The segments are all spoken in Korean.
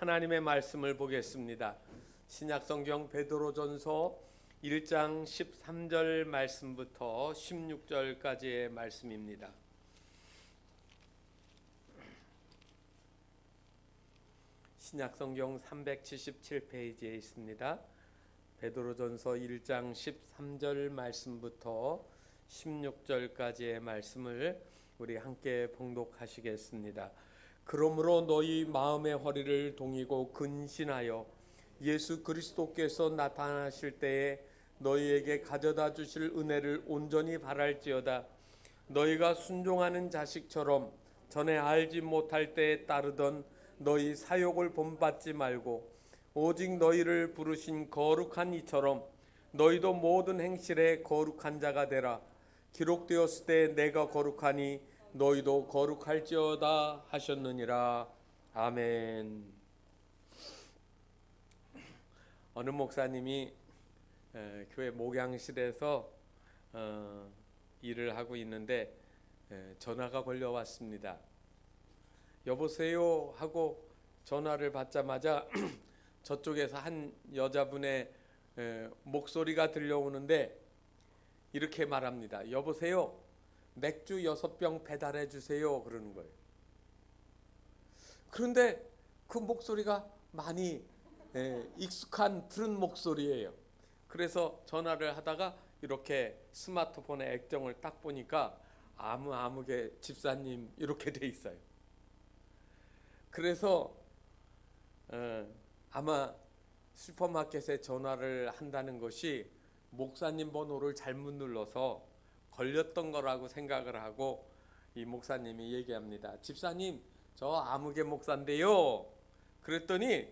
하나님의 말씀을 보겠습니다. 신약성경 베드로전서 1장 13절 말씀부터 16절까지의 말씀입니다. 신약성경 377페이지에 있습니다. 베드로전서 1장 13절 말씀부터 16절까지의 말씀을 우리 함께 봉독하시겠습니다. 그러므로 너희 마음의 허리를 동이고 근신하여 예수 그리스도께서 나타나실 때에 너희에게 가져다 주실 은혜를 온전히 바랄지어다. 너희가 순종하는 자식처럼 전에 알지 못할 때에 따르던 너희 사욕을 본받지 말고 오직 너희를 부르신 거룩한 이처럼 너희도 모든 행실에 거룩한 자가 되라. 기록되었을 때 내가 거룩하니 너희도 거룩할지어다 하셨느니라. 아멘. 어느 목사님이 교회 목양실에서 일을 하고 있는데 전화가 걸려왔습니다. 여보세요 하고 전화를 받자마자 저쪽에서 한 여자분의 목소리가 들려오는데 이렇게 말합니다. 여보세요, 맥주 6병 배달해 주세요 그러는 거예요. 그런데 그 목소리가 많이 익숙한 푸른 목소리예요. 그래서 전화를 하다가 이렇게 스마트폰에 액정을 딱 보니까 아무개 집사님 이렇게 돼 있어요. 그래서 아마 슈퍼마켓에 전화를 한다는 것이 목사님 번호를 잘못 눌러서 걸렸던 거라고 생각을 하고 이 목사님이 얘기합니다. 집사님, 저 아무개 목사인데요. 그랬더니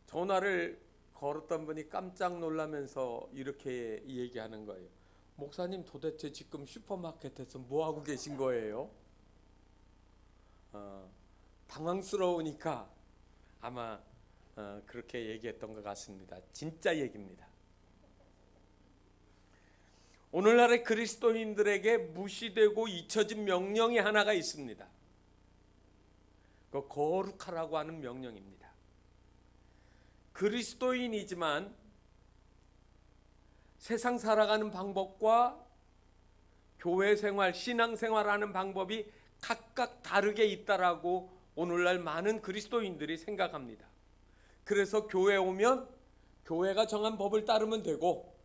전화를 걸었던 분이 깜짝 놀라면서 이렇게 얘기하는 거예요. 목사님, 도대체 지금 슈퍼마켓에서 뭐 하고 계신 거예요? 당황스러우니까 아마 그렇게 얘기했던 것 같습니다. 진짜 얘기입니다. 오늘날의 그리스도인들에게 무시되고 잊혀진 명령이 하나가 있습니다. 그 거룩하라고 하는 명령입니다. 그리스도인이지만 세상 살아가는 방법과 교회 생활, 신앙 생활하는 방법이 각각 다르게 있다라고 오늘날 많은 그리스도인들이 생각합니다. 그래서 교회에 오면 교회가 정한 법을 따르면 되고,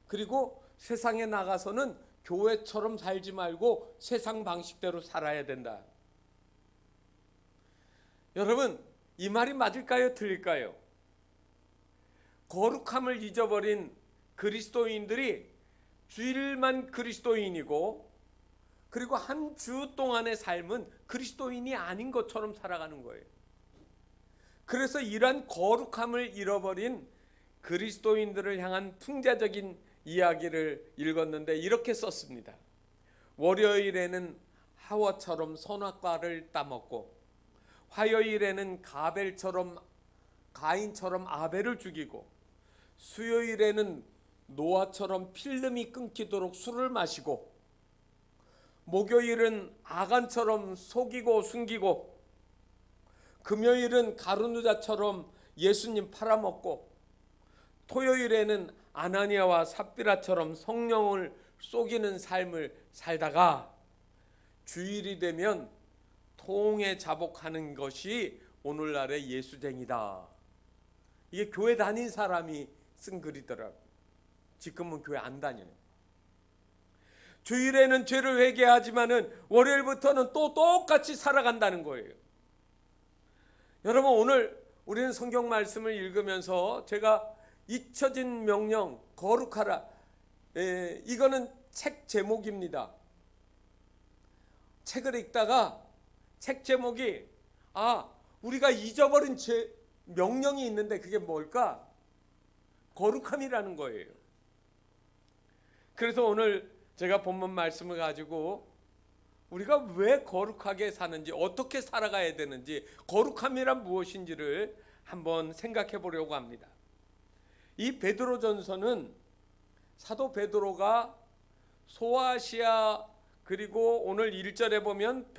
그리고 세상에 나가서는 교회처럼 살지 말고 세상 방식대로 살아야 된다. 여러분, 이 말이 맞을까요? 틀릴까요? 거룩함을 잊어버린 그리스도인들이 주일만 그리스도인이고, 그리고 한 주 동안의 삶은 그리스도인이 아닌 것처럼 살아가는 거예요. 그래서 이러한 거룩함을 잃어버린 그리스도인들을 향한 풍자적인 이야기를 읽었는데 이렇게 썼습니다. 월요일에는 하와처럼 선악과를 따먹고, 화요일에는 가인처럼 아벨을 죽이고, 수요일에는 노아처럼 필름이 끊기도록 술을 마시고, 목요일은 아간처럼 속이고 숨기고, 금요일은 가룟유다처럼 예수님 팔아먹고, 토요일에는 아나니아와 삽비라처럼 성령을 속이는 삶을 살다가 주일이 되면 통에 자복하는 것이 오늘날의 예수쟁이다. 이게 교회 다닌 사람이 쓴 글이더라고요. 지금은 교회 안 다녀요. 주일에는 죄를 회개하지만은 월요일부터는 또 똑같이 살아간다는 거예요. 여러분, 오늘 우리는 성경 말씀을 읽으면서 제가 잊혀진 명령, 거룩하라, 이거는 책 제목입니다. 책을 읽다가 책 제목이 우리가 잊어버린 명령이 있는데 그게 뭘까? 거룩함이라는 거예요. 그래서 오늘 제가 본문 말씀을 가지고 우리가 왜 거룩하게 사는지, 어떻게 살아가야 되는지, 거룩함이란 무엇인지를 한번 생각해 보려고 합니다. 이 베드로전서는 사도 베드로가 소아시아, 그리고 오늘 1절에 보면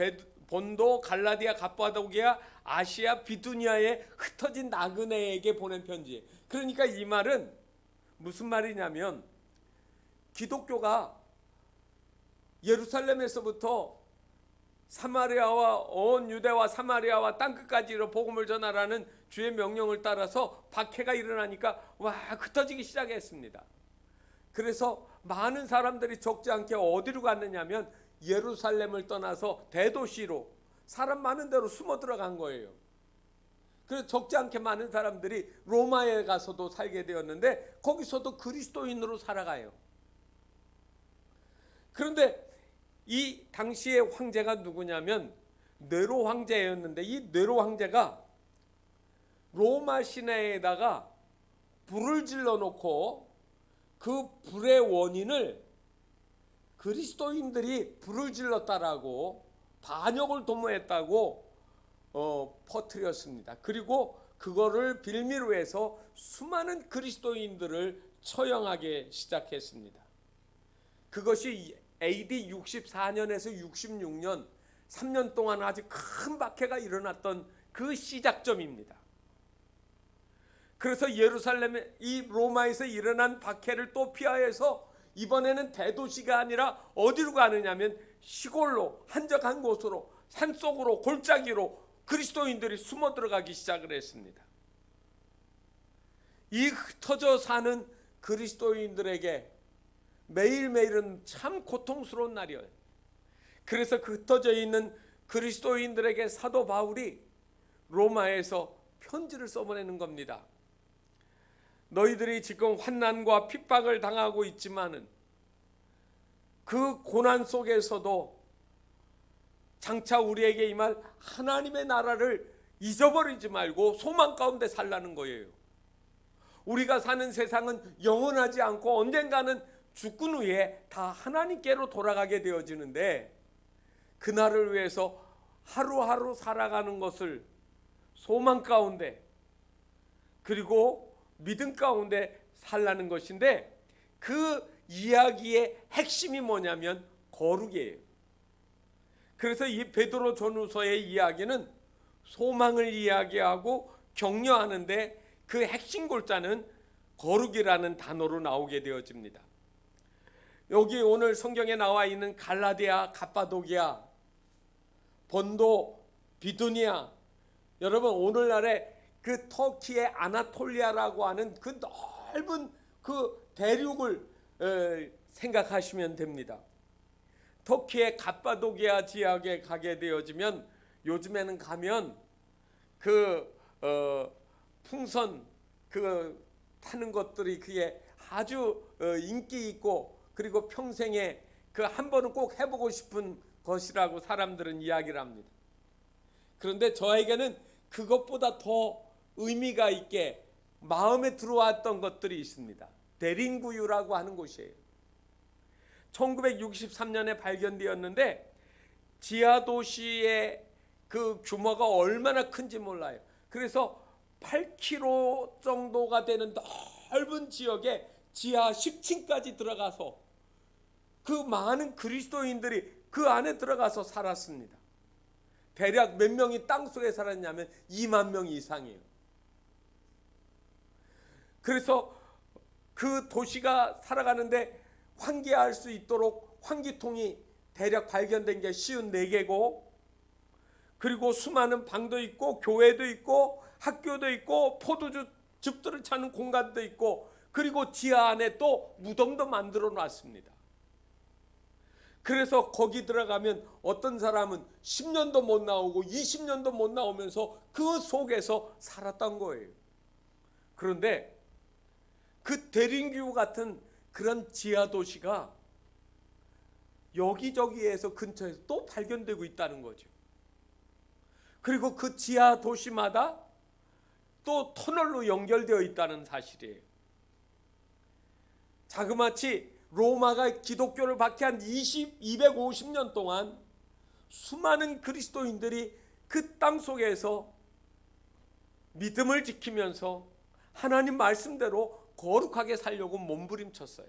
본도, 갈라디아, 갑바도기아, 아시아, 비두니아에 흩어진 나그네에게 보낸 편지. 그러니까 이 말은 무슨 말이냐면 기독교가 예루살렘에서부터 사마리아와 온 유대와 사마리아와 땅끝까지로 복음을 전하라는 주의 명령을 따라서 박해가 일어나니까 와 흩어지기 시작했습니다. 그래서 많은 사람들이 적지 않게 어디로 갔느냐면 예루살렘을 떠나서 대도시로 사람 많은 데로 숨어 들어간 거예요. 그래서 적지 않게 많은 사람들이 로마에 가서도 살게 되었는데 거기서도 그리스도인으로 살아가요. 그런데 이 당시의 황제가 누구냐면 네로 황제였는데 이 네로 황제가 로마 시내에다가 불을 질러 놓고 그 불의 원인을 그리스도인들이 불을 질렀다라고 반역을 도모했다고 퍼뜨렸습니다. 그리고 그거를 빌미로 해서 수많은 그리스도인들을 처형하게 시작했습니다. 그것이 AD 64년에서 66년 3년 동안 아주 큰 박해가 일어났던 그 시작점입니다. 그래서 예루살렘에 이 로마에서 일어난 박해를 또 피하여서 이번에는 대도시가 아니라 어디로 가느냐면 시골로 한적한 곳으로 산속으로 골짜기로 그리스도인들이 숨어 들어가기 시작을 했습니다. 이 흩어져 사는 그리스도인들에게 매일매일은 참 고통스러운 날이에요. 그래서 그 흩어져 있는 그리스도인들에게 사도 바울이 로마에서 편지를 써보내는 겁니다. 너희들이 지금 환난과 핍박을 당하고 있지만은 그 고난 속에서도 장차 우리에게 임할 하나님의 나라를 잊어버리지 말고 소망 가운데 살라는 거예요. 우리가 사는 세상은 영원하지 않고 언젠가는 죽은 후에 다 하나님께로 돌아가게 되어지는데 그날을 위해서 하루하루 살아가는 것을 소망 가운데 그리고 믿음 가운데 살라는 것인데 그 이야기의 핵심이 뭐냐면 거룩이에요. 그래서 이 베드로 전후서의 이야기는 소망을 이야기하고 격려하는데 그 핵심 골자는 거룩이라는 단어로 나오게 되어집니다. 여기 오늘 성경에 나와 있는 갈라디아, 갑바도기아, 본도, 비두니아, 여러분 오늘날의 그 터키의 아나톨리아라고 하는 그 넓은 그 대륙을 생각하시면 됩니다. 터키의 갑바도기아 지역에 가게 되어지면 요즘에는 가면 그 풍선 그 타는 것들이 그게 아주 인기 있고 그리고 평생에 그 한 번은 꼭 해보고 싶은 것이라고 사람들은 이야기를 합니다. 그런데 저에게는 그것보다 더 의미가 있게 마음에 들어왔던 것들이 있습니다. 데린구유라고 하는 곳이에요. 1963년에 발견되었는데 지하도시의 그 규모가 얼마나 큰지 몰라요. 그래서 8km 정도가 되는 넓은 지역에 지하 10층까지 들어가서 그 많은 그리스도인들이 그 안에 들어가서 살았습니다. 대략 몇 명이 땅속에 살았냐면 2만 명 이상이에요. 그래서 그 도시가 살아가는데 환기할 수 있도록 환기통이 대략 발견된 게 54개고 그리고 수많은 방도 있고 교회도 있고 학교도 있고 포도즙들을 찾는 공간도 있고 그리고 지하 안에 또 무덤도 만들어 놨습니다. 그래서 거기 들어가면 어떤 사람은 10년도 못 나오고 20년도 못 나오면서 그 속에서 살았던 거예요. 그런데 그 데린규 같은 그런 지하 도시가 여기저기에서 근처에서 또 발견되고 있다는 거죠. 그리고 그 지하 도시마다 또 터널로 연결되어 있다는 사실이에요. 자그마치 로마가 기독교를 박해한 250년 동안 수많은 그리스도인들이 그 땅 속에서 믿음을 지키면서 하나님 말씀대로 거룩하게 살려고 몸부림쳤어요.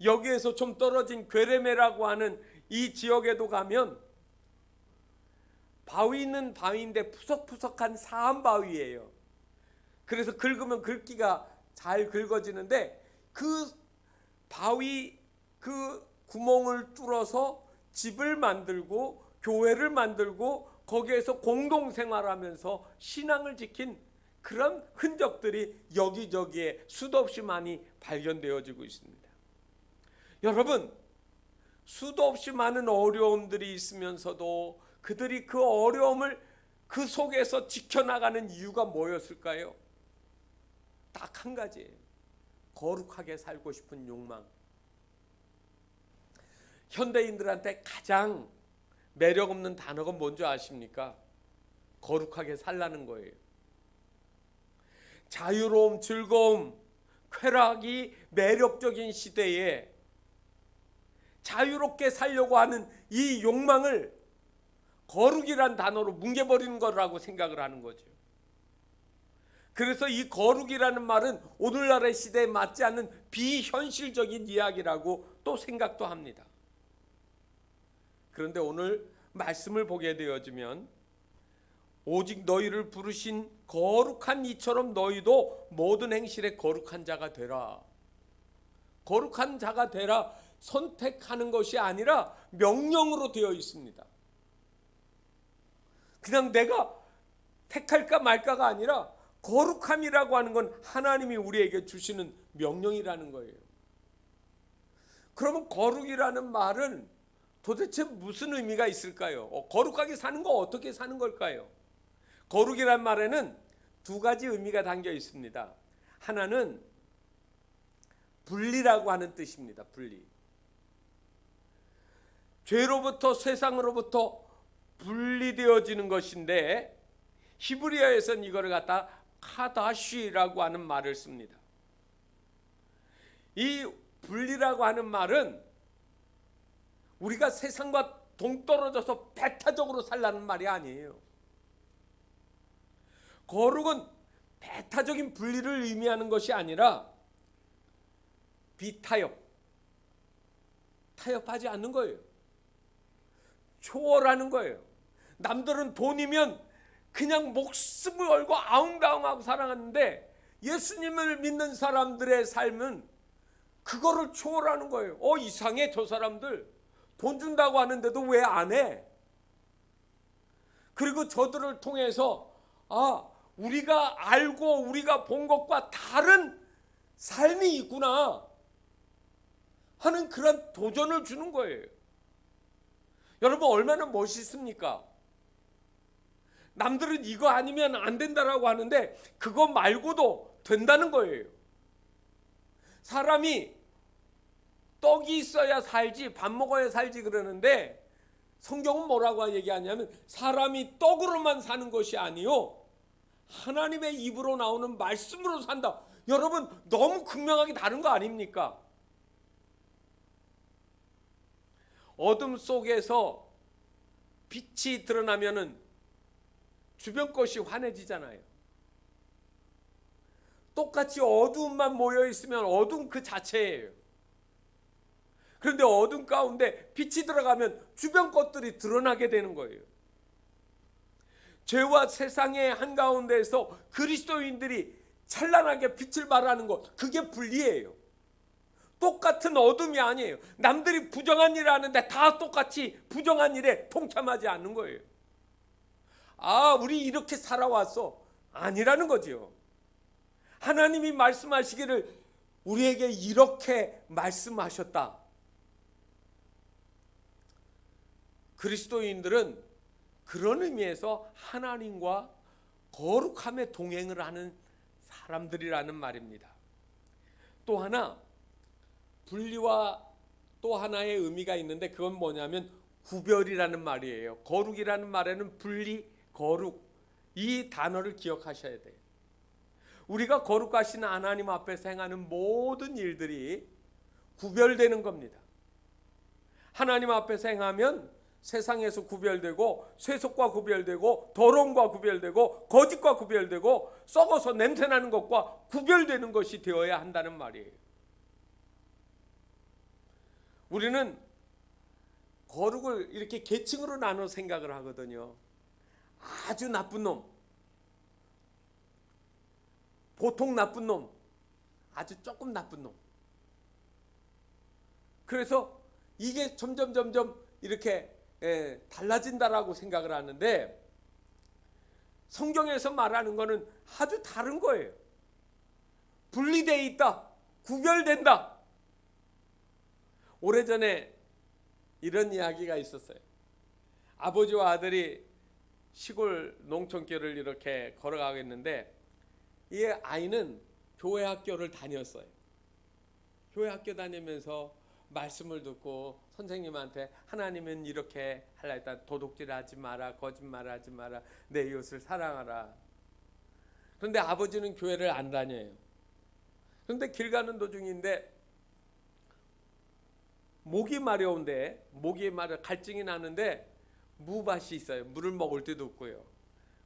여기에서 좀 떨어진 괴레메라고 하는 이 지역에도 가면 바위는 바위인데 푸석푸석한 사암 바위예요. 그래서 긁으면 긁기가 잘 긁어지는데 그 바위 그 구멍을 뚫어서 집을 만들고 교회를 만들고 거기에서 공동생활하면서 신앙을 지킨 그런 흔적들이 여기저기에 수도 없이 많이 발견되어지고 있습니다. 여러분, 수도 없이 많은 어려움들이 있으면서도 그들이 그 어려움을 그 속에서 지켜나가는 이유가 뭐였을까요? 딱 한 가지예요. 거룩하게 살고 싶은 욕망. 현대인들한테 가장 매력 없는 단어가 뭔지 아십니까? 거룩하게 살라는 거예요. 자유로움, 즐거움, 쾌락이 매력적인 시대에 자유롭게 살려고 하는 이 욕망을 거룩이란 단어로 뭉개버리는 거라고 생각을 하는 거죠. 그래서 이 거룩이라는 말은 오늘날의 시대에 맞지 않는 비현실적인 이야기라고 또 생각도 합니다. 그런데 오늘 말씀을 보게 되어지면 오직 너희를 부르신 거룩한 이처럼 너희도 모든 행실에 거룩한 자가 되라. 거룩한 자가 되라 선택하는 것이 아니라 명령으로 되어 있습니다. 그냥 내가 택할까 말까가 아니라 거룩함이라고 하는 건 하나님이 우리에게 주시는 명령이라는 거예요. 그러면 거룩이라는 말은 도대체 무슨 의미가 있을까요? 거룩하게 사는 거 어떻게 사는 걸까요? 거룩이란 말에는 두 가지 의미가 담겨 있습니다. 하나는 분리라고 하는 뜻입니다. 분리. 죄로부터 세상으로부터 분리되어지는 것인데 히브리어에서는 이거를 갖다 카다시라고 하는 말을 씁니다. 이 분리라고 하는 말은 우리가 세상과 동떨어져서 배타적으로 살라는 말이 아니에요. 거룩은 배타적인 분리를 의미하는 것이 아니라 비타협, 타협하지 않는 거예요. 초월하는 거예요. 남들은 돈이면 그냥 목숨을 걸고 아웅다웅하고 살아가는데 예수님을 믿는 사람들의 삶은 그거를 초월하는 거예요. 이상해, 저 사람들 돈 준다고 하는데도 왜 안 해? 그리고 저들을 통해서 우리가 알고 우리가 본 것과 다른 삶이 있구나 하는 그런 도전을 주는 거예요. 여러분, 얼마나 멋있습니까? 남들은 이거 아니면 안 된다라고 하는데 그거 말고도 된다는 거예요. 사람이 떡이 있어야 살지, 밥 먹어야 살지 그러는데 성경은 뭐라고 얘기하냐면 사람이 떡으로만 사는 것이 아니요 하나님의 입으로 나오는 말씀으로 산다. 여러분, 너무 극명하게 다른 거 아닙니까? 어둠 속에서 빛이 드러나면은 주변 것이 환해지잖아요. 똑같이 어두움만 모여 있으면 어둠 그 자체예요. 그런데 어둠 가운데 빛이 들어가면 주변 것들이 드러나게 되는 거예요. 죄와 세상의 한가운데에서 그리스도인들이 찬란하게 빛을 발하는 것, 그게 분리예요. 똑같은 어둠이 아니에요. 남들이 부정한 일을 하는데 다 똑같이 부정한 일에 동참하지 않는 거예요. 우리 이렇게 살아왔어. 아니라는 거죠. 하나님이 말씀하시기를 우리에게 이렇게 말씀하셨다. 그리스도인들은 그런 의미에서 하나님과 거룩함에 동행을 하는 사람들이라는 말입니다. 또 하나, 분리와 또 하나의 의미가 있는데 그건 뭐냐면 구별이라는 말이에요. 거룩이라는 말에는 분리, 거룩, 이 단어를 기억하셔야 돼요. 우리가 거룩하신 하나님 앞에서 행하는 모든 일들이 구별되는 겁니다. 하나님 앞에서 행하면 세상에서 구별되고 세속과 구별되고 더러움과 구별되고 거짓과 구별되고 썩어서 냄새나는 것과 구별되는 것이 되어야 한다는 말이에요. 우리는 거룩을 이렇게 계층으로 나눠 생각을 하거든요. 아주 나쁜 놈, 보통 나쁜 놈, 아주 조금 나쁜 놈. 그래서 이게 점점 이렇게 달라진다라고 생각을 하는데, 성경에서 말하는 거는 아주 다른 거예요. 분리되어 있다, 구별된다. 오래전에 이런 이야기가 있었어요. 아버지와 아들이 시골 농촌길을 이렇게 걸어가고 있는데, 이 아이는 교회 학교를 다녔어요. 교회 학교 다니면서 말씀을 듣고 선생님한테 하나님은 이렇게 하려 했다. 도둑질하지 마라, 거짓말하지 마라, 내 이웃을 사랑하라. 그런데 아버지는 교회를 안 다녀요. 그런데 길 가는 도중인데 목이 마려운데, 갈증이 나는데 무밭이 있어요. 물을 먹을 데도 없고요.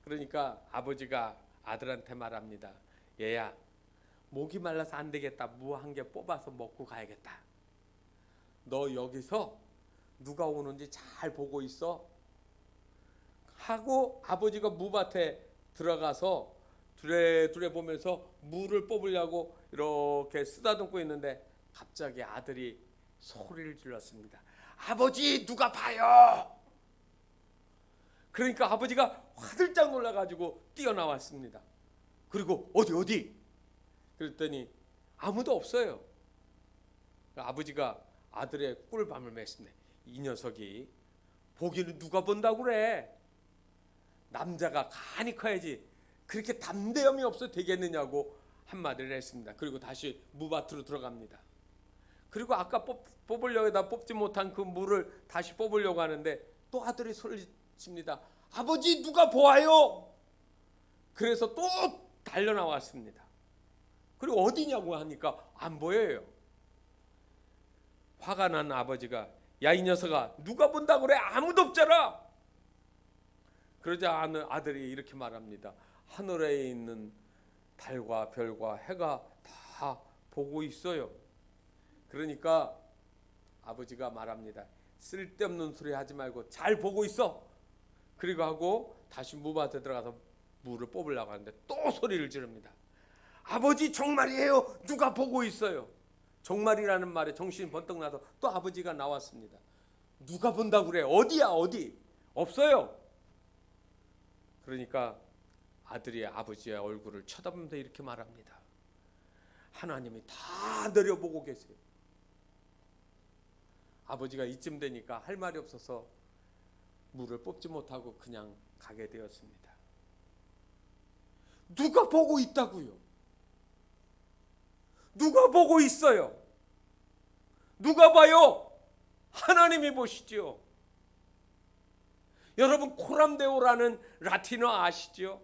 그러니까 아버지가 아들한테 말합니다. 얘야, 목이 말라서 안 되겠다. 무 한 개 뽑아서 먹고 가야겠다. 너 여기서 누가 오는지 잘 보고 있어 하고, 아버지가 무밭에 들어가서 두레두레 보면서 무를 뽑으려고 이렇게 쓰다듬고 있는데, 갑자기 아들이 소리를 질렀습니다. 아버지, 누가 봐요. 그러니까 아버지가 화들짝 놀라가지고 뛰어나왔습니다. 그리고 어디? 그랬더니 아무도 없어요. 아버지가 아들의 꿀밤을 맸습니다. 이 녀석이 보기는 누가 본다고 그래. 남자가 간이 커야지 그렇게 담대함이 없어 되겠느냐고 한마디를 했습니다. 그리고 다시 무밭으로 들어갑니다. 그리고 아까 뽑으려고 뽑지 못한 그 무를 다시 뽑으려고 하는데 또 아들이 소리칩니다. 아버지, 누가 보아요. 그래서 또 달려나왔습니다. 그리고 어디냐고 하니까 안 보여요. 화가 난 아버지가, 야, 이 녀석아, 누가 본다고 그래. 아무도 없잖아. 그러자 아들이 이렇게 말합니다. 하늘에 있는 달과 별과 해가 다 보고 있어요. 그러니까 아버지가 말합니다. 쓸데없는 소리 하지 말고 잘 보고 있어. 그리고 하고 다시 무밭에 들어가서 무를 뽑으려고 하는데 또 소리를 지릅니다. 아버지, 정말이에요. 누가 보고 있어요. 정말이라는 말에 정신이 번뜩 나서 또 아버지가 나왔습니다. 누가 본다고 그래. 어디야, 어디. 없어요. 그러니까 아들이 아버지의 얼굴을 쳐다보면서 이렇게 말합니다. 하나님이 다 내려보고 계세요. 아버지가 이쯤 되니까 할 말이 없어서 물을 뽑지 못하고 그냥 가게 되었습니다. 누가 보고 있다고요? 누가 보고 있어요? 누가 봐요? 하나님이 보시죠. 여러분, 코람데오라는 라틴어 아시죠?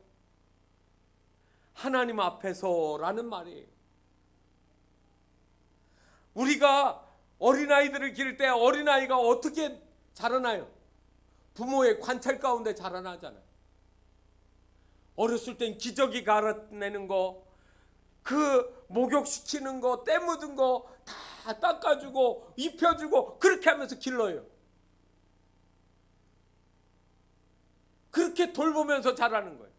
하나님 앞에서라는 말이에요. 우리가 어린아이들을 기를 때 어린아이가 어떻게 자라나요? 부모의 관찰 가운데 자라나잖아요. 어렸을 땐 기저귀 갈아내는 거, 그 목욕시키는 거, 때 묻은 거 다 닦아주고 입혀주고 그렇게 하면서 길러요. 그렇게 돌보면서 자라는 거예요.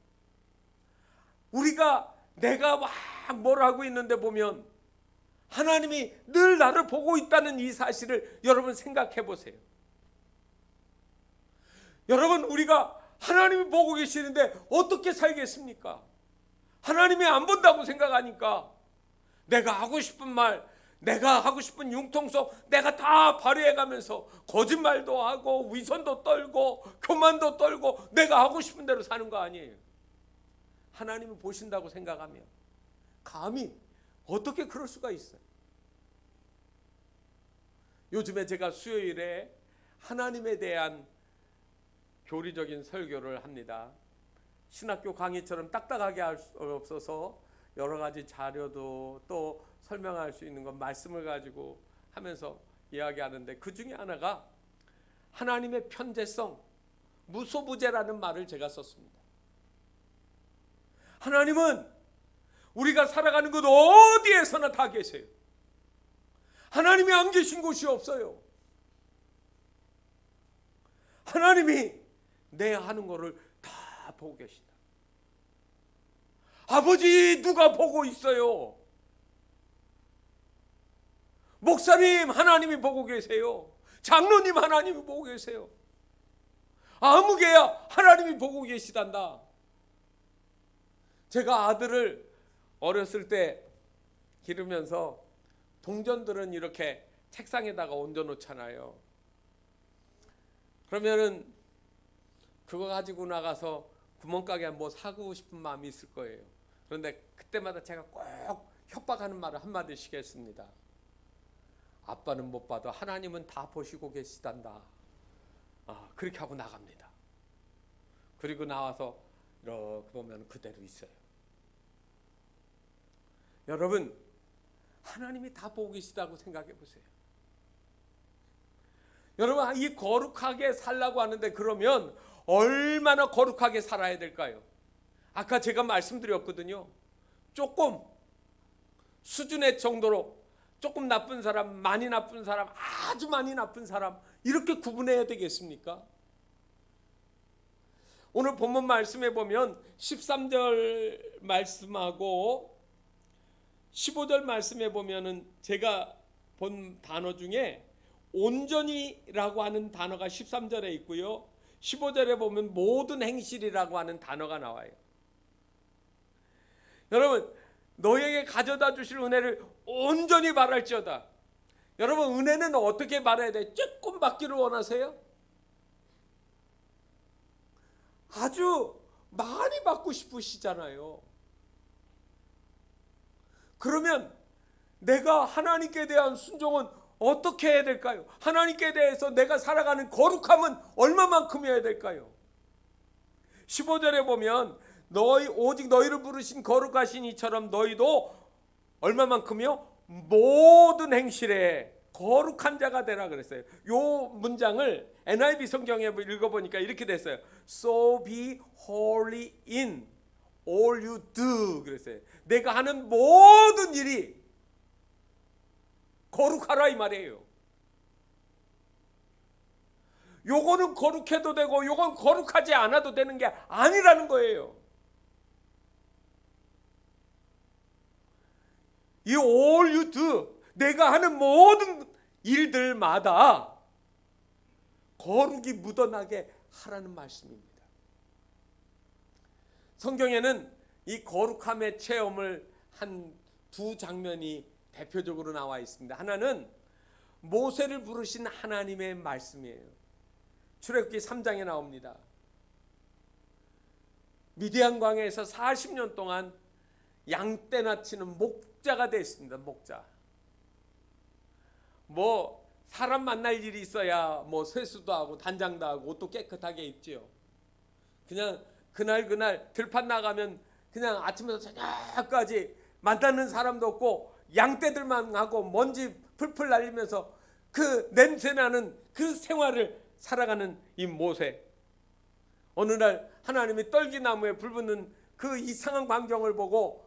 우리가 내가 막 뭘 하고 있는데 보면 하나님이 늘 나를 보고 있다는 이 사실을 여러분 생각해 보세요. 여러분, 우리가 하나님이 보고 계시는데 어떻게 살겠습니까? 하나님이 안 본다고 생각하니까 내가 하고 싶은 말, 내가 하고 싶은 융통성 내가 다 발휘해가면서 거짓말도 하고 위선도 떨고 교만도 떨고 내가 하고 싶은 대로 사는 거 아니에요. 하나님이 보신다고 생각하면 감히 어떻게 그럴 수가 있어요? 요즘에 제가 수요일에 하나님에 대한 교리적인 설교를 합니다. 신학교 강의처럼 딱딱하게 할 수 없어서 여러 가지 자료도 또 설명할 수 있는 건 말씀을 가지고 하면서 이야기하는데, 그 중에 하나가 하나님의 편재성, 무소부재라는 말을 제가 썼습니다. 하나님은 우리가 살아가는 곳 어디에서나 다 계세요. 하나님이 안 계신 곳이 없어요. 하나님이 내 하는 거를 다 보고 계시다. 아버지, 누가 보고 있어요? 목사님, 하나님이 보고 계세요. 장로님, 하나님이 보고 계세요. 아무개야, 하나님이 보고 계시단다. 제가 아들을 어렸을 때 기르면서 동전들은 이렇게 책상에다가 얹어놓잖아요. 그러면은 그거 가지고 나가서 구멍가게 뭐 사고 싶은 마음이 있을 거예요. 그런데 그때마다 제가 꼭 협박하는 말을 한마디씩 했습니다. 아빠는 못 봐도 하나님은 다 보시고 계시단다. 그렇게 하고 나갑니다. 그리고 나와서 이렇게 보면 그대로 있어요. 여러분, 하나님이 다 보고 계시다고 생각해 보세요. 여러분, 이 거룩하게 살라고 하는데 그러면 얼마나 거룩하게 살아야 될까요? 아까 제가 말씀드렸거든요. 조금 수준의 정도로 조금 나쁜 사람, 많이 나쁜 사람, 아주 많이 나쁜 사람, 이렇게 구분해야 되겠습니까? 오늘 본문 말씀에 보면 13절 말씀하고 15절 말씀에 보면은 제가 본 단어 중에 온전히라고 하는 단어가 13절에 있고요. 15절에 보면 모든 행실이라고 하는 단어가 나와요. 여러분, 너에게 가져다 주실 은혜를 온전히 바랄지어다. 여러분, 은혜는 어떻게 바라야 돼? 조금 받기를 원하세요? 아주 많이 받고 싶으시잖아요. 그러면 내가 하나님께 대한 순종은 어떻게 해야 될까요? 하나님께 대해서 내가 살아가는 거룩함은 얼마만큼이어야 될까요? 15절에 보면 오직 너희를 부르신 거룩하신 이처럼 너희도 얼마만큼이요? 모든 행실에 거룩한 자가 되라 그랬어요. 요 문장을 NIV 성경에 읽어보니까 이렇게 됐어요. So be holy in all you do 그랬어요. 내가 하는 모든 일이 거룩하라 이 말이에요. 요거는 거룩해도 되고 요건 거룩하지 않아도 되는 게 아니라는 거예요. 이 all you do, 내가 하는 모든 일들마다 거룩이 묻어나게 하라는 말씀입니다. 성경에는 이 거룩함의 체험을 한 두 장면이 대표적으로 나와 있습니다. 하나는 모세를 부르신 하나님의 말씀이에요. 출애굽기 3장에 나옵니다. 미디안 광야에서 40년 동안 양떼나 치는 목자가 됐습니다. 목자. 뭐 사람 만날 일이 있어야 뭐 세수도 하고 단장도 하고 옷도 깨끗하게 입지요. 그냥 그날 들판 나가면 그냥 아침부터 저녁까지 만나는 사람도 없고 양떼들만 하고 먼지 풀풀 날리면서 그 냄새나는 그 생활을 살아가는 이 모세. 어느 날 하나님이 떨기나무에 불 붙는 그 이상한 광경을 보고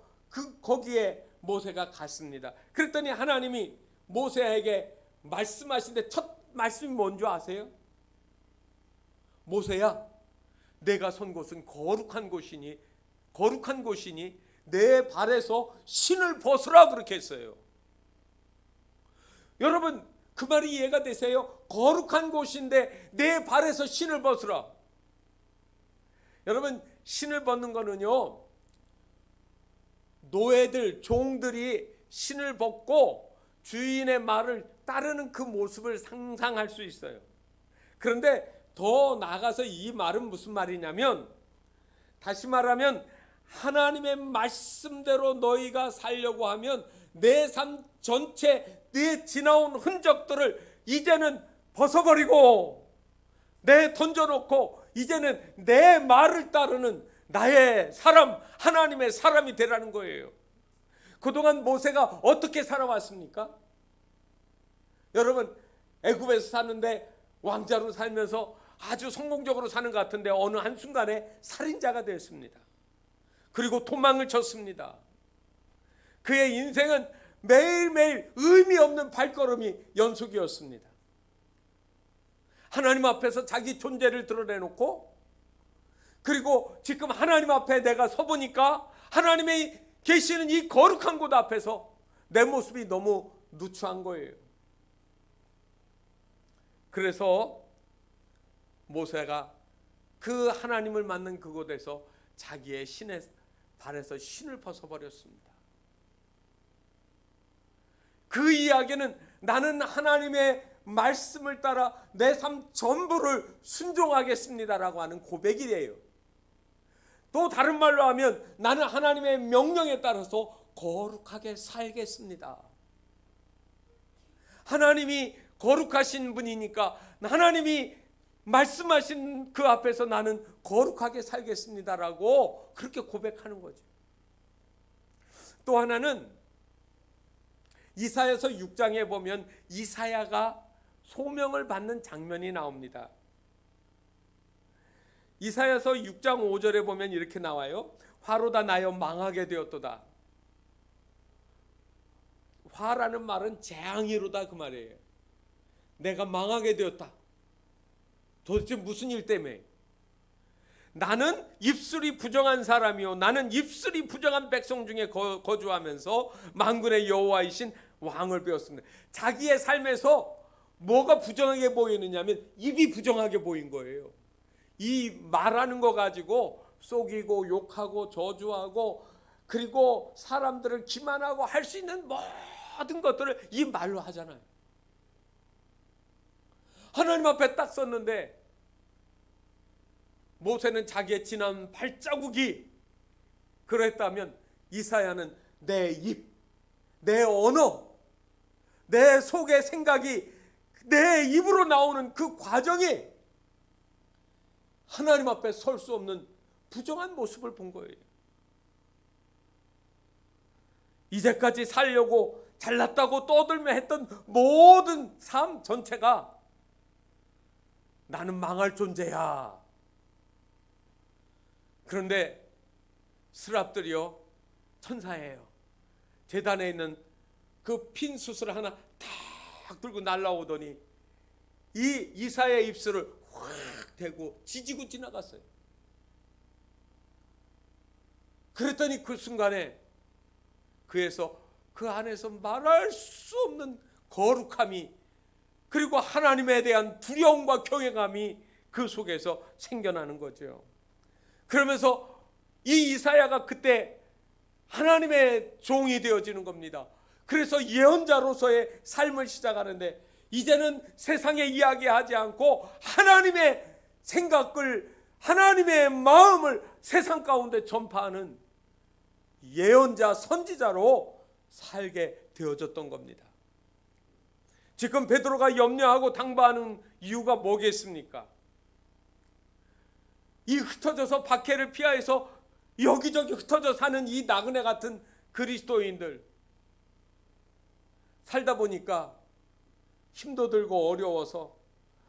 거기에 모세가 갔습니다. 그랬더니 하나님이 모세에게 말씀하신데 첫 말씀이 뭔지 아세요? 모세야, 내가 선 곳은 거룩한 곳이니 내 발에서 신을 벗으라 그렇게 했어요. 여러분, 그 말이 이해가 되세요? 거룩한 곳인데 내 발에서 신을 벗으라. 여러분, 신을 벗는 거는요, 노예들, 종들이 신을 벗고 주인의 말을 따르는 그 모습을 상상할 수 있어요. 그런데 더 나아가서 이 말은 무슨 말이냐면, 다시 말하면 하나님의 말씀대로 너희가 살려고 하면 내 삶 전체, 내 지나온 흔적들을 이제는 벗어버리고 던져놓고 이제는 내 말을 따르는 나의 사람, 하나님의 사람이 되라는 거예요. 그동안 모세가 어떻게 살아왔습니까? 여러분, 애굽에서 사는데 왕자로 살면서 아주 성공적으로 사는 것 같은데 어느 한순간에 살인자가 되었습니다. 그리고 도망을 쳤습니다. 그의 인생은 매일매일 의미 없는 발걸음이 연속이었습니다. 하나님 앞에서 자기 존재를 드러내놓고 그리고 지금 하나님 앞에 내가 서보니까 하나님의 계시는 이 거룩한 곳 앞에서 내 모습이 너무 누추한 거예요. 그래서 모세가 그 하나님을 만난 그곳에서 자기의 신의 발에서 신을 벗어버렸습니다. 그 이야기는 나는 하나님의 말씀을 따라 내 삶 전부를 순종하겠습니다라고 하는 고백이에요. 또 다른 말로 하면 나는 하나님의 명령에 따라서 거룩하게 살겠습니다. 하나님이 거룩하신 분이니까 하나님이 말씀하신 그 앞에서 나는 거룩하게 살겠습니다라고 그렇게 고백하는 거죠. 또 하나는 이사야서 6장에 보면 이사야가 소명을 받는 장면이 나옵니다. 이사야서 6장 5절에 보면 이렇게 나와요. 화로다 나여 망하게 되었도다. 화라는 말은 재앙이로다 그 말이에요. 내가 망하게 되었다. 도대체 무슨 일 때문에? 나는 입술이 부정한 사람이요 나는 입술이 부정한 백성 중에 거주하면서 만군의 여호와이신 왕을 배웠습니다. 자기의 삶에서 뭐가 부정하게 보이느냐면 입이 부정하게 보인 거예요. 이 말하는 거 가지고 속이고 욕하고 저주하고 그리고 사람들을 기만하고 할 수 있는 모든 것들을 이 말로 하잖아요. 하나님 앞에 딱 섰는데 모세는 자기의 지난 발자국이 그랬다면 이사야는 내 입, 내 언어, 내 속의 생각이 내 입으로 나오는 그 과정이 하나님 앞에 설 수 없는 부정한 모습을 본 거예요. 이제까지 살려고 잘났다고 떠들며 했던 모든 삶 전체가 나는 망할 존재야. 그런데 스랍들이요 천사예요. 제단에 있는 그 핀 숯을 하나 탁 들고 날라오더니 이 이사야의 입술을 확 대고 지지고 지나갔어요. 그랬더니 그 순간에 그 안에서 말할 수 없는 거룩함이 그리고 하나님에 대한 두려움과 경외감이 그 속에서 생겨나는 거죠. 그러면서 이 이사야가 그때 하나님의 종이 되어지는 겁니다. 그래서 예언자로서의 삶을 시작하는데 이제는 세상의 이야기하지 않고 하나님의 생각을 하나님의 마음을 세상 가운데 전파하는 예언자 선지자로 살게 되어졌던 겁니다. 지금 베드로가 염려하고 당부하는 이유가 뭐겠습니까? 이 흩어져서 박해를 피하여서 여기저기 흩어져 사는 이 나그네 같은 그리스도인들 살다 보니까 힘도 들고 어려워서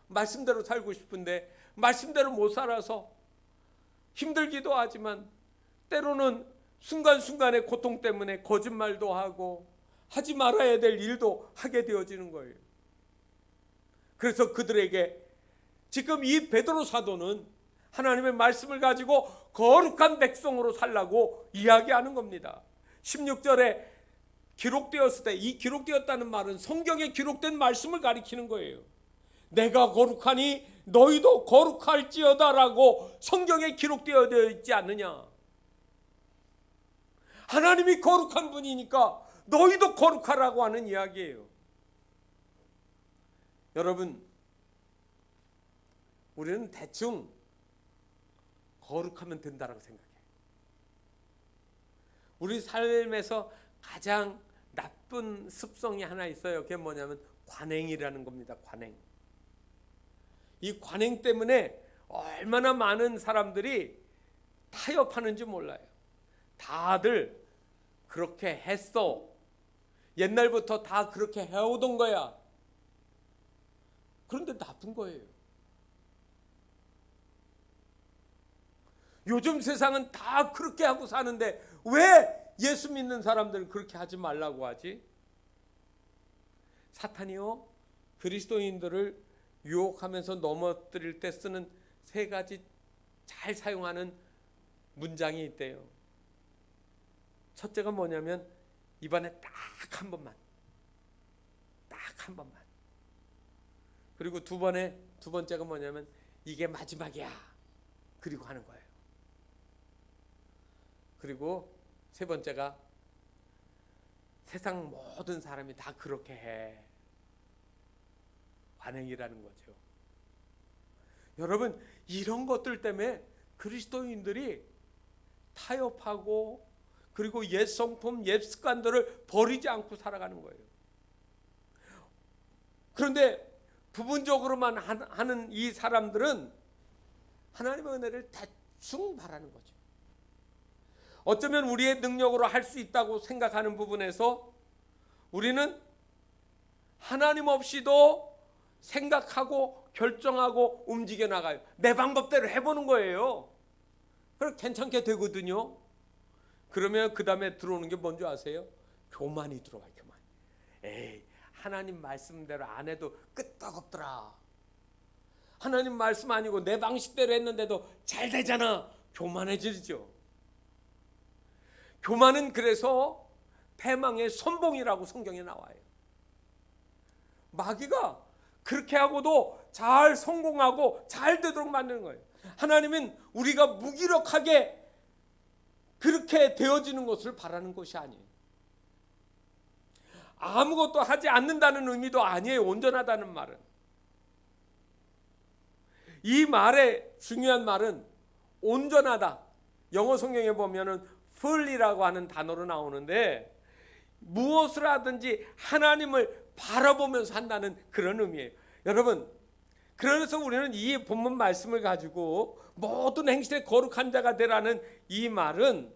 말씀대로 살고 싶은데 말씀대로 못 살아서 힘들기도 하지만 때로는 순간순간의 고통 때문에 거짓말도 하고 하지 말아야 될 일도 하게 되어지는 거예요. 그래서 그들에게 지금 이 베드로 사도는 하나님의 말씀을 가지고 거룩한 백성으로 살라고 이야기하는 겁니다. 16절에 기록되었을 때 이 기록되었다는 말은 성경에 기록된 말씀을 가리키는 거예요. 내가 거룩하니 너희도 거룩할지어다라고 성경에 기록되어 있지 않느냐. 하나님이 거룩한 분이니까 너희도 거룩하라고 하는 이야기예요. 여러분, 우리는 대충 거룩하면 된다라고 생각해요. 우리 삶에서 가장 나쁜 습성이 하나 있어요. 그게 뭐냐면 관행이라는 겁니다. 관행. 이 관행 때문에 얼마나 많은 사람들이 타협하는지 몰라요. 다들 그렇게 했어. 옛날부터 다 그렇게 해오던 거야. 그런데 나쁜 거예요. 요즘 세상은 다 그렇게 하고 사는데 왜 예수 믿는 사람들은 그렇게 하지 말라고 하지? 사탄이요 그리스도인들을 유혹하면서 넘어뜨릴 때 쓰는 세 가지 잘 사용하는 문장이 있대요. 첫째가 뭐냐면 입안에 딱 한 번만, 딱 한 번만. 그리고 두 번째가 뭐냐면 이게 마지막이야, 그리고 하는 거예요. 그리고 세 번째가 세상 모든 사람이 다 그렇게 해, 관행이라는 거죠. 여러분, 이런 것들 때문에 그리스도인들이 타협하고 그리고 옛 성품, 옛 습관들을 버리지 않고 살아가는 거예요. 그런데 부분적으로만 하는 이 사람들은 하나님의 은혜를 대충 바라는 거죠. 어쩌면 우리의 능력으로 할 수 있다고 생각하는 부분에서 우리는 하나님 없이도 생각하고 결정하고 움직여 나가요. 내 방법대로 해보는 거예요. 그럼 괜찮게 되거든요. 그러면 그 다음에 들어오는 게 뭔지 아세요? 교만이 들어와요. 교만. 에이, 하나님 말씀대로 안 해도 끄떡없더라. 하나님 말씀 아니고 내 방식대로 했는데도 잘 되잖아. 교만해지죠. 교만은 그래서 패망의 선봉이라고 성경에 나와요. 마귀가 그렇게 하고도 잘 성공하고 잘 되도록 만드는 거예요. 하나님은 우리가 무기력하게 그렇게 되어지는 것을 바라는 것이 아니에요. 아무것도 하지 않는다는 의미도 아니에요. 온전하다는 말은. 이 말의 중요한 말은 온전하다. 영어 성경에 보면은 fully라고 하는 단어로 나오는데 무엇을 하든지 하나님을 바라보면서 한다는 그런 의미예요. 여러분, 그래서 우리는 이 본문 말씀을 가지고 모든 행실에 거룩한 자가 되라는 이 말은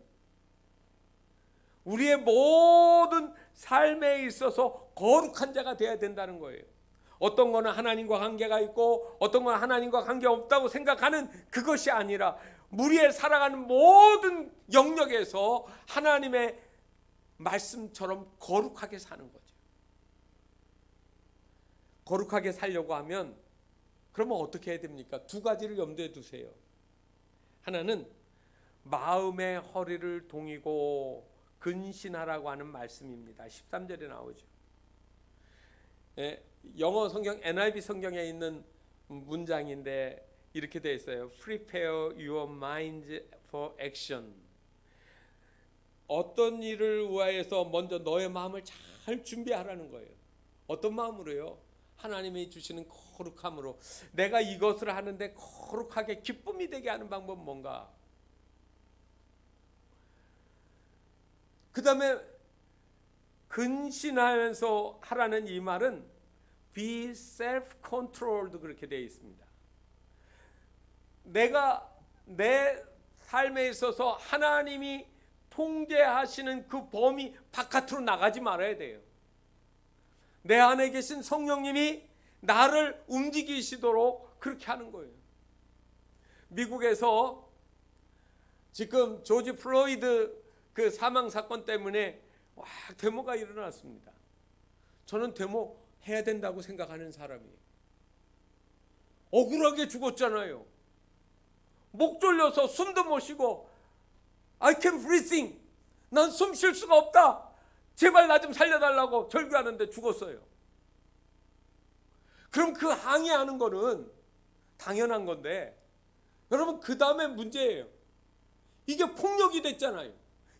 우리의 모든 삶에 있어서 거룩한 자가 되어야 된다는 거예요. 어떤 거는 하나님과 관계가 있고 어떤 건 하나님과 관계없다고 생각하는 그것이 아니라 우리의 살아가는 모든 영역에서 하나님의 말씀처럼 거룩하게 사는 거죠. 거룩하게 살려고 하면 그러면 어떻게 해야 됩니까? 두 가지를 염두에 두세요. 하나는 마음의 허리를 동이고 근신하라고 하는 말씀입니다. 13절에 나오죠. 영어 성경 NIV 성경에 있는 문장인데 이렇게 되어 있어요. Prepare your mind for action. 어떤 일을 위하여서 먼저 너의 마음을 잘 준비하라는 거예요. 어떤 마음으로요? 하나님이 주시는 거룩함으로. 내가 이것을 하는데 거룩하게 기쁨이 되게 하는 방법은 뭔가? 그 다음에 근신하면서 하라는 이 말은 be self-controlled 그렇게 되어 있습니다. 내가 내 삶에 있어서 하나님이 통제하시는 그 범위 바깥으로 나가지 말아야 돼요. 내 안에 계신 성령님이 나를 움직이시도록 그렇게 하는 거예요. 미국에서 지금 조지 플로이드 그 사망 사건 때문에 데모가 일어났습니다. 저는 데모 해야 된다고 생각하는 사람이에요. 억울하게 죽었잖아요. 목 졸려서 숨도 못 쉬고 I can't breathe. 난 숨 쉴 수가 없다. 제발 나 좀 살려달라고 절규하는데 죽었어요. 그럼 그 항의하는 거는 당연한 건데 여러분 그 다음에 문제예요. 이게 폭력이 됐잖아요.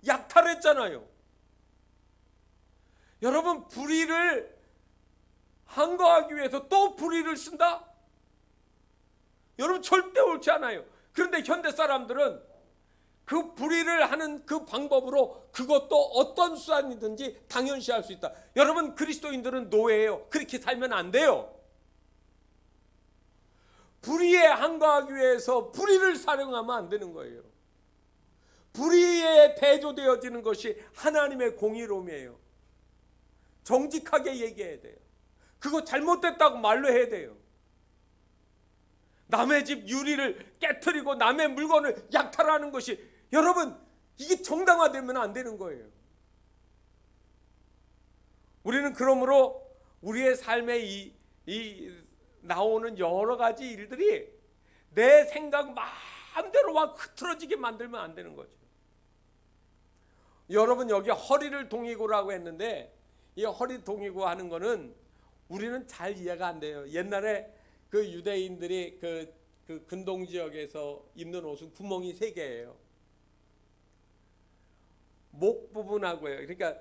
약탈했잖아요. 여러분 불의를 항거하기 위해서 또 불의를 쓴다? 여러분 절대 옳지 않아요. 그런데 현대 사람들은 그 불의를 하는 그 방법으로 그것도 어떤 수단이든지 당연시할 수 있다. 여러분 그리스도인들은 노예예요. 그렇게 살면 안 돼요. 불의에 항거하기 위해서 불의를 사용하면 안 되는 거예요. 불의에 대조되어지는 것이 하나님의 공의로움이에요. 정직하게 얘기해야 돼요. 그거 잘못됐다고 말로 해야 돼요. 남의 집 유리를 깨트리고 남의 물건을 약탈하는 것이 여러분 이게 정당화되면 안 되는 거예요. 우리는 그러므로 우리의 삶에 이 나오는 여러 가지 일들이 내 생각 마음대로 막 흐트러지게 만들면 안 되는 거죠. 여러분, 여기 허리를 동이고라고 했는데 이 허리 동이고 하는 거는 우리는 잘 이해가 안 돼요. 옛날에 그 유대인들이 그 근동 지역에서 입는 옷은 구멍이 3개예요. 목 부분하고요. 그러니까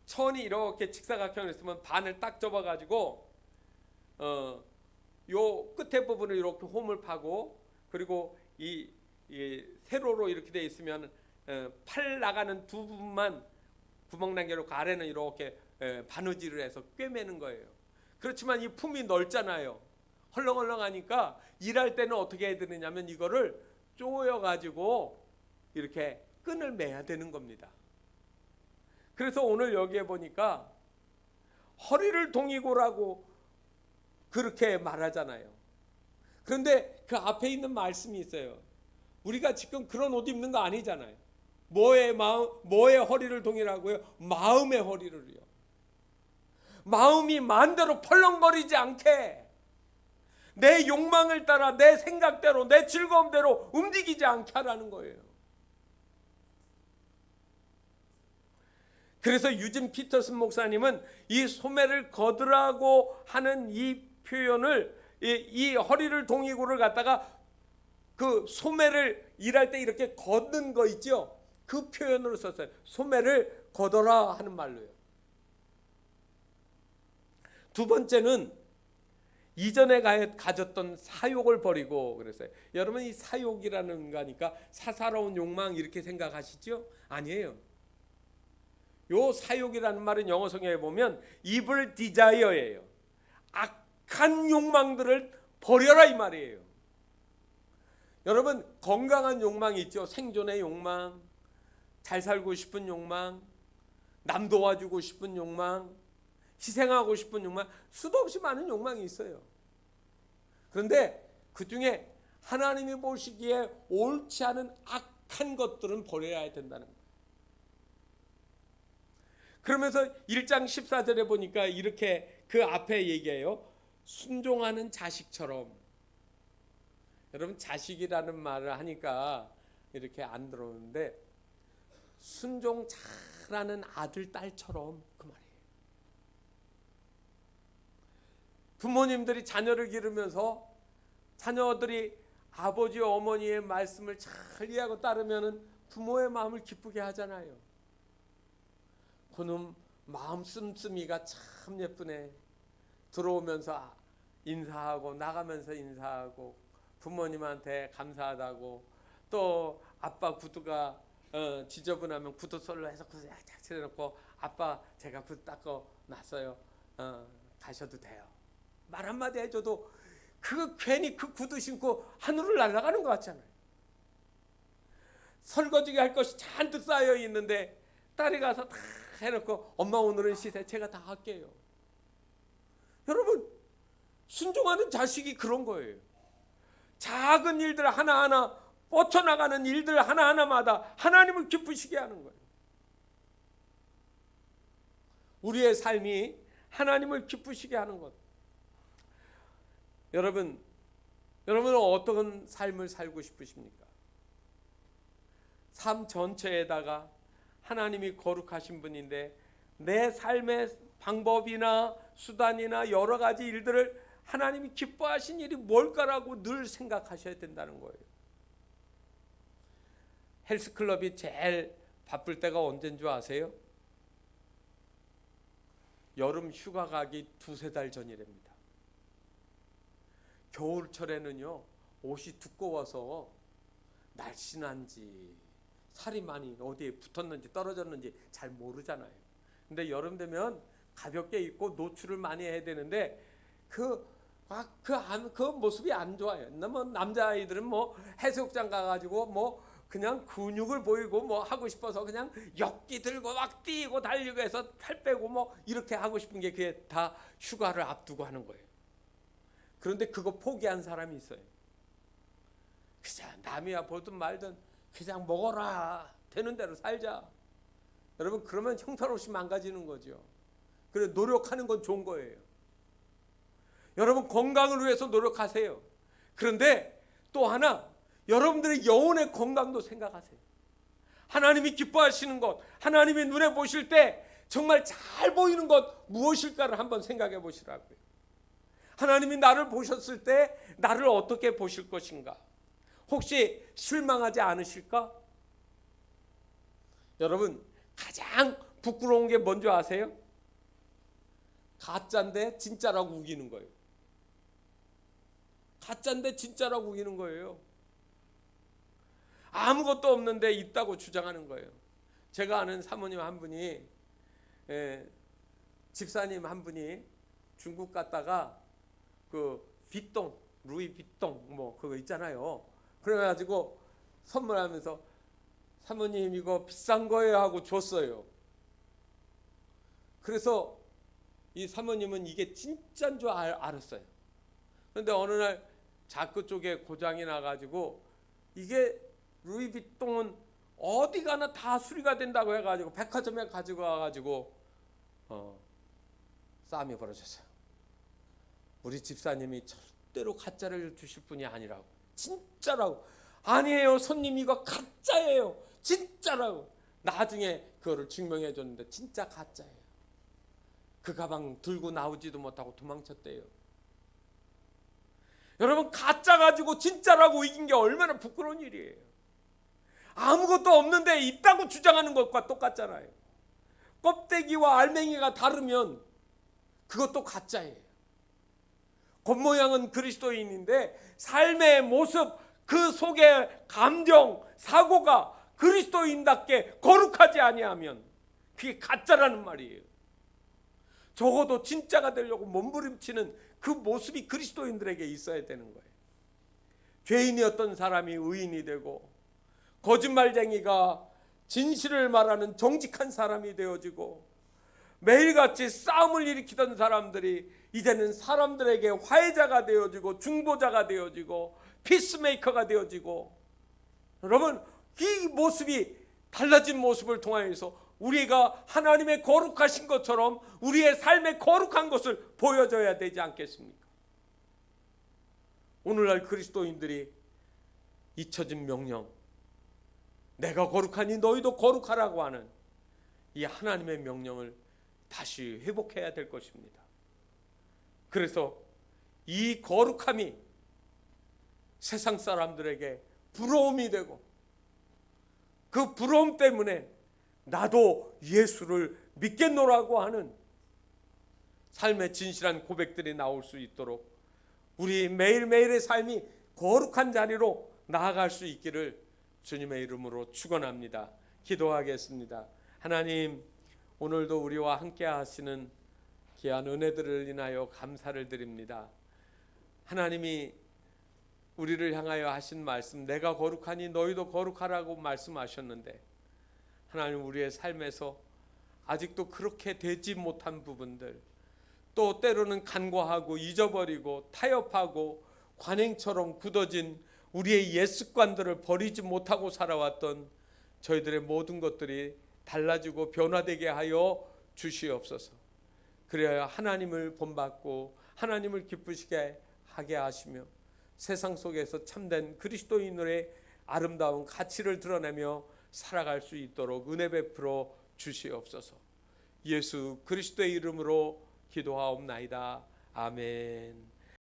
천이 이렇게 직사각형을 했으면 반을 딱 접어가지고 요 끝에 부분을 이렇게 홈을 파고, 그리고 이 세로로 이렇게 돼 있으면 팔 나가는 두 부분만 구멍 남겨놓고 아래는 이렇게 바느질을 해서 꿰매는 거예요. 그렇지만 이 품이 넓잖아요. 헐렁헐렁하니까 일할 때는 어떻게 해야 되느냐면 이거를 쪼여가지고 이렇게 끈을 매야 되는 겁니다. 그래서 오늘 여기에 보니까 허리를 동이고라고 그렇게 말하잖아요. 그런데 그 앞에 있는 말씀이 있어요. 우리가 지금 그런 옷 입는 거 아니잖아요. 뭐의 허리를 동이라고요? 마음의 허리를요. 마음이 마음대로 펄렁거리지 않게, 내 욕망을 따라 내 생각대로 내 즐거움대로 움직이지 않게 하라는 거예요. 그래서 유진 피터슨 목사님은 이 소매를 거두라고 하는 이 표현을, 이 허리를 동이고를 갖다가 그 소매를 일할 때 이렇게 걷는 거 있죠, 그 표현으로 썼어요. 소매를 걷어라 하는 말로요. 두 번째는 이전에 가졌던 사욕을 버리고 그랬어요. 여러분, 이 사욕이라는 거니까 사사로운 욕망 이렇게 생각하시죠? 아니에요. 요 사욕이라는 말은 영어 성경에 보면 evil desire예요. 악한 욕망들을 버려라 이 말이에요. 여러분, 건강한 욕망이 있죠. 생존의 욕망, 잘 살고 싶은 욕망, 남 도와주고 싶은 욕망, 희생하고 싶은 욕망, 수도 없이 많은 욕망이 있어요. 그런데 그 중에 하나님이 보시기에 옳지 않은 악한 것들은 버려야 된다는 거예요. 그러면서 1장 14절에 보니까 이렇게 그 앞에 얘기해요. 순종하는 자식처럼. 여러분, 자식이라는 말을 하니까 이렇게 안 들어오는데 순종 잘하는 아들, 딸처럼 그 말이에요. 부모님들이 자녀를 기르면서 자녀들이 아버지 어머니의 말씀을 잘 이해하고 따르면 부모의 마음을 기쁘게 하잖아요. 그놈 마음 씀씀이가 참 예쁘네. 들어오면서 인사하고 나가면서 인사하고 부모님한테 감사하다고, 또 아빠 구두가 지저분하면 구두솔로 해서 구두 딱 칠해놓고 아빠 제가 구두 닦아 놨어요. 가셔도 돼요. 말 한마디 해줘도 그 괜히 그 구두 신고 하늘을 날아가는 것 같잖아요. 설거지 할 것이 잔뜩 쌓여 있는데 딸이 가서 다 해놓고 엄마 오늘은 씻어 제가 다 할게요. 여러분, 순종하는 자식이 그런 거예요. 작은 일들 하나하나, 뻗쳐나가는 일들 하나하나마다 하나님을 기쁘시게 하는 거예요. 우리의 삶이 하나님을 기쁘시게 하는 것. 여러분은 어떤 삶을 살고 싶으십니까? 삶 전체에다가 하나님이 거룩하신 분인데 내 삶의 방법이나 수단이나 여러 가지 일들을 하나님이 기뻐하신 일이 뭘까라고 늘 생각하셔야 된다는 거예요. 헬스클럽이 제일 바쁠 때가 언제인 줄 아세요? 여름 휴가 가기 2-3달 전이랍니다. 겨울철에는요, 옷이 두꺼워서 날씬한지 살이 많이 어디에 붙었는지 떨어졌는지 잘 모르잖아요. 근데 여름 되면 가볍게 입고 노출을 많이 해야 되는데 그 모습이 안 좋아요. 남자아이들은 뭐 해수욕장 가가지고 뭐 그냥 근육을 보이고 뭐 하고 싶어서 그냥 역기 들고 막 뛰고 달리고 해서 살 빼고 뭐 이렇게 하고 싶은 게 그게 다 휴가를 앞두고 하는 거예요. 그런데 그거 포기한 사람이 있어요. 그냥 남이야 보든 말든 그냥 먹어라, 되는 대로 살자. 여러분, 그러면 형편없이 망가지는 거죠. 그래, 노력하는 건 좋은 거예요. 여러분, 건강을 위해서 노력하세요. 그런데 또 하나, 여러분들의 영혼의 건강도 생각하세요. 하나님이 기뻐하시는 것, 하나님의 눈에 보실 때 정말 잘 보이는 것 무엇일까를 한번 생각해 보시라고요. 하나님이 나를 보셨을 때 나를 어떻게 보실 것인가? 혹시 실망하지 않으실까? 여러분, 가장 부끄러운 게 뭔지 아세요? 가짜인데 진짜라고 우기는 거예요. 가짜인데 진짜라고 우기는 거예요. 아무것도 없는데 있다고 주장하는 거예요. 제가 아는 사모님 한 분이, 집사님 한 분이 중국 갔다가 그 빗동, 루이 빗동 뭐 그거 있잖아요. 그래가지고 선물하면서 사모님 이거 비싼 거예요 하고 줬어요. 그래서 이 사모님은 이게 진짜인 줄 알았어요. 그런데 어느 날 자크 쪽에 고장이 나가지고 이게 루이비통은 어디 가나 다 수리가 된다고 해가지고 백화점에 가지고 와가지고 싸움이 벌어졌어요. 우리 집사님이 절대로 가짜를 주실 분이 아니라고, 진짜라고. 아니에요 손님 이거 가짜예요, 진짜라고. 나중에 그거를 증명해 줬는데 진짜 가짜예요. 그 가방 들고 나오지도 못하고 도망쳤대요. 여러분, 가짜 가지고 진짜라고 이긴 게 얼마나 부끄러운 일이에요. 아무것도 없는데 있다고 주장하는 것과 똑같잖아요. 껍데기와 알맹이가 다르면 그것도 가짜예요. 겉모양은 그리스도인인데 삶의 모습, 그 속에 감정, 사고가 그리스도인답게 거룩하지 아니하면 그게 가짜라는 말이에요. 적어도 진짜가 되려고 몸부림치는 그 모습이 그리스도인들에게 있어야 되는 거예요. 죄인이었던 사람이 의인이 되고, 거짓말쟁이가 진실을 말하는 정직한 사람이 되어지고, 매일같이 싸움을 일으키던 사람들이 이제는 사람들에게 화해자가 되어지고, 중보자가 되어지고, 피스메이커가 되어지고. 여러분, 이 모습이 달라진 모습을 통하여서 우리가 하나님의 거룩하신 것처럼 우리의 삶의 거룩한 것을 보여줘야 되지 않겠습니까? 오늘날 그리스도인들이 잊혀진 명령, 내가 거룩하니 너희도 거룩하라고 하는 이 하나님의 명령을 다시 회복해야 될 것입니다. 그래서 이 거룩함이 세상 사람들에게 부러움이 되고, 그 부러움 때문에 나도 예수를 믿겠노라고 하는 삶의 진실한 고백들이 나올 수 있도록 우리 매일매일의 삶이 거룩한 자리로 나아갈 수 있기를 주님의 이름으로 축원합니다. 기도하겠습니다. 하나님, 오늘도 우리와 함께 하시는 귀한 은혜들을 인하여 감사를 드립니다. 하나님이 우리를 향하여 하신 말씀, 내가 거룩하니 너희도 거룩하라고 말씀하셨는데, 하나님, 우리의 삶에서 아직도 그렇게 되지 못한 부분들, 또 때로는 간과하고 잊어버리고 타협하고 관행처럼 굳어진 우리의 옛 습관들을 버리지 못하고 살아왔던 저희들의 모든 것들이 달라지고 변화되게 하여 주시옵소서. 그래야 하나님을 본받고 하나님을 기쁘시게 하게 하시며 세상 속에서 참된 그리스도인의 아름다운 가치를 드러내며 살아갈 수 있도록 은혜 베풀어 주시옵소서. 예수 그리스도의 이름으로 기도하옵나이다. 아멘.